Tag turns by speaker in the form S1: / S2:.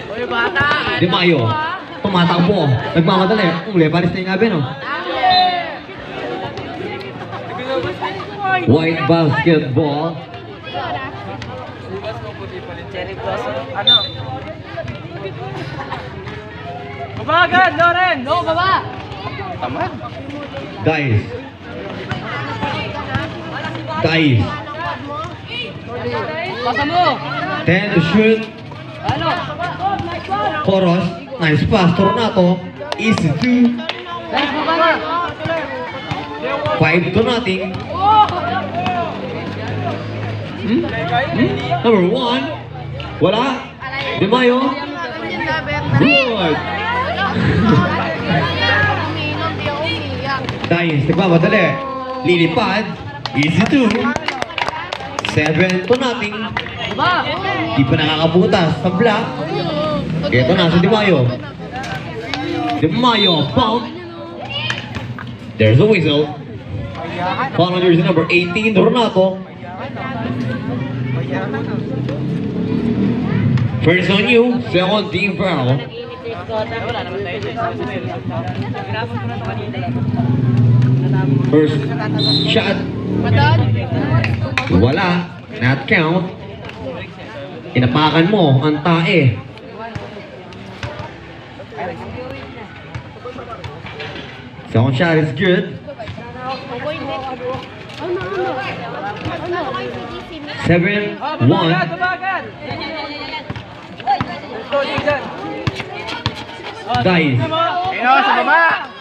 S1: Uy, bata!
S2: Di Mayo. Tumatakbo. Nagmamadali. Leparis na yung gabi, no? White basketball.
S1: Cherry blossom. Ano? Baba agad, Loren! No, baba! Tama.
S2: Guys. Guys.
S1: Pasa mo!
S2: 10 to shoot.
S1: Ano?
S2: Koros. Nice pass. Tornado. Easy 2.
S1: Guys, baba na!
S2: 5 to nothing. Number 1. Wala. Di Mayo. Good. Guys, nagmamadali. Lilipad. Easy 2. 7 to nothing.
S1: Baba!
S2: Di pa nakakaputas sa block. Ito na si Di Mayo. Di Mayo, foul. There's a whistle. Foul on jersey number 18, Tornado. First on you, second team foul. First shot. Wala. Not count. Inapakan mo ang tae. Second shot is good. 7-1. Guys.
S1: Sa baba!